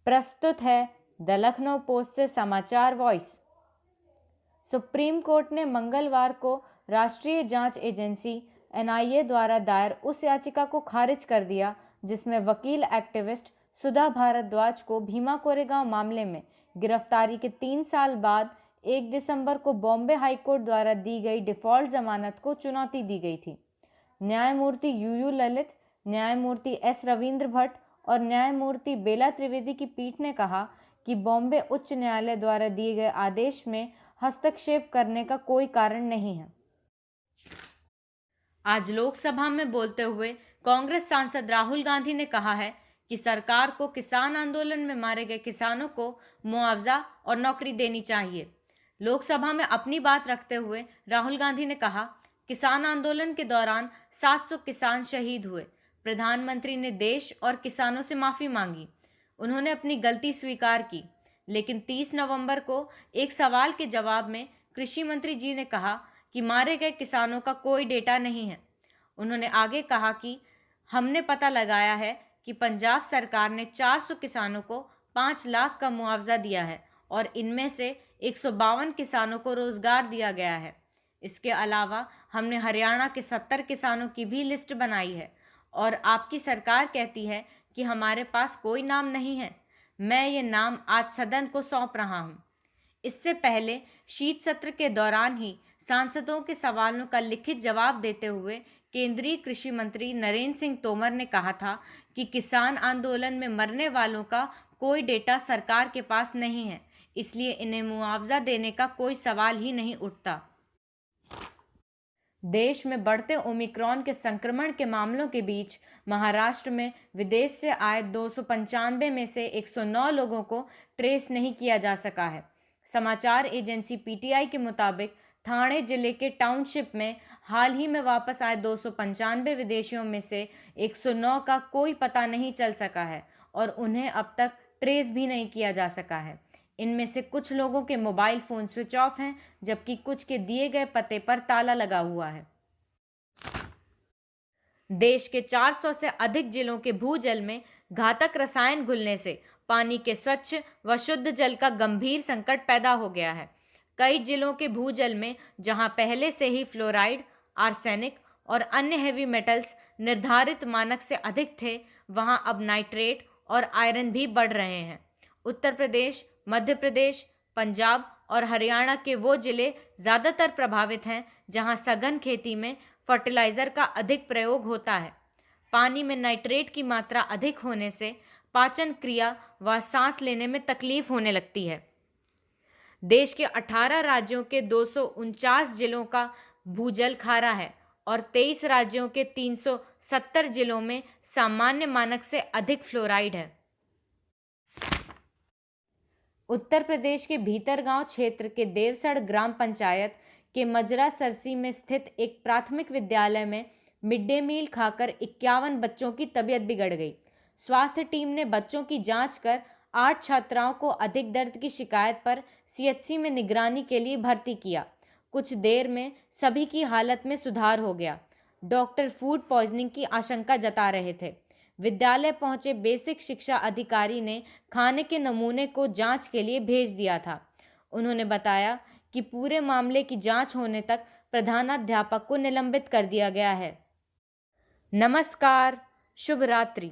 प्रस्तुत है the Lucknow post से समाचार वॉइस। सुप्रीम कोर्ट ने मंगलवार को राष्ट्रीय जांच एजेंसी एनआईए द्वारा दायर उस याचिका को खारिज कर दिया जिसमें वकील एक्टिविस्ट सुधा भारद्वाज को भीमा कोरेगांव मामले में गिरफ्तारी के 3 साल बाद 1 दिसंबर को बॉम्बे हाईकोर्ट द्वारा दी गई डिफॉल्ट जमानत को चुनौती दी गई थी। न्यायमूर्ति यूयू ललित, न्यायमूर्ति एस रविंद्र भट्ट और न्यायमूर्ति बेला त्रिवेदी की पीठ ने कहा कि बॉम्बे उच्च न्यायालय द्वारा दिए गए आदेश में हस्तक्षेप करने का कोई कारण नहीं है। आज लोकसभा में बोलते हुए कांग्रेस सांसद राहुल गांधी ने कहा है कि सरकार को किसान आंदोलन में मारे गए किसानों को मुआवजा और नौकरी देनी चाहिए। लोकसभा में अपनी बात रखते हुए राहुल गांधी ने कहा, किसान आंदोलन के दौरान 700 किसान शहीद हुए। प्रधानमंत्री ने देश और किसानों से माफ़ी मांगी। उन्होंने अपनी गलती स्वीकार की, लेकिन 30 नवंबर को एक सवाल के जवाब में कृषि मंत्री जी ने कहा कि मारे गए किसानों का कोई डेटा नहीं है। उन्होंने आगे कहा कि हमने पता लगाया है कि पंजाब सरकार ने 400 किसानों को 5 लाख का मुआवजा दिया है और इनमें से 152 किसानों को रोजगार दिया गया है। इसके अलावा हमने हरियाणा के 70 किसानों की भी लिस्ट बनाई है और आपकी सरकार कहती है कि हमारे पास कोई नाम नहीं है। मैं ये नाम आज सदन को सौंप रहा हूँ। इससे पहले शीत सत्र के दौरान ही सांसदों के सवालों का लिखित जवाब देते हुए केंद्रीय कृषि मंत्री नरेंद्र सिंह तोमर ने कहा था कि किसान आंदोलन में मरने वालों का कोई डेटा सरकार के पास नहीं है, इसलिए इन्हें मुआवजा देने का कोई सवाल ही नहीं उठता। देश में बढ़ते ओमिक्रॉन के संक्रमण के मामलों के बीच महाराष्ट्र में विदेश से आए 295 में से 109 लोगों को ट्रेस नहीं किया जा सका है। समाचार एजेंसी पीटीआई के मुताबिक ठाणे जिले के टाउनशिप में हाल ही में वापस आए 295 विदेशियों में से 109 का कोई पता नहीं चल सका है और उन्हें अब तक ट्रेस भी नहीं किया जा सका है। इनमें से कुछ लोगों के मोबाइल फ़ोन स्विच ऑफ हैं, जबकि कुछ के दिए गए पते पर ताला लगा हुआ है। देश के 400 से अधिक जिलों के भूजल में घातक रसायन घुलने से पानी के स्वच्छ व शुद्ध जल का गंभीर संकट पैदा हो गया है। कई जिलों के भूजल में जहां पहले से ही फ्लोराइड, आर्सेनिक और अन्य हेवी मेटल्स निर्धारित मानक से अधिक थे, वहां अब नाइट्रेट और आयरन भी बढ़ रहे हैं। उत्तर प्रदेश, मध्य प्रदेश, पंजाब और हरियाणा के वो जिले ज़्यादातर प्रभावित हैं जहां सघन खेती में फर्टिलाइज़र का अधिक प्रयोग होता है। पानी में नाइट्रेट की मात्रा अधिक होने से पाचन क्रिया व सांस लेने में तकलीफ होने लगती है। देश के 18 राज्यों के 249 जिलों का भूजल खारा है और 23 राज्यों के 370 जिलों में सामान्य मानक से अधिक फ्लोराइड है। उत्तर प्रदेश के भीतरगांव क्षेत्र के देवसड़ ग्राम पंचायत के मजरा सरसी में स्थित एक प्राथमिक विद्यालय में मिड डे मील खाकर 51 बच्चों की तबीयत बिगड़ गई। स्वास्थ्य टीम ने बच्चों की जांच कर 8 छात्राओं को अधिक दर्द की शिकायत पर सीएचसी में निगरानी के लिए भर्ती किया। कुछ देर में सभी की हालत में सुधार हो गया। डॉक्टर फूड पॉइजनिंग की आशंका जता रहे थे। विद्यालय पहुंचे बेसिक शिक्षा अधिकारी ने खाने के नमूने को जांच के लिए भेज दिया था। उन्होंने बताया कि पूरे मामले की जांच होने तक प्रधानाध्यापक को निलंबित कर दिया गया है। नमस्कार, शुभ रात्रि।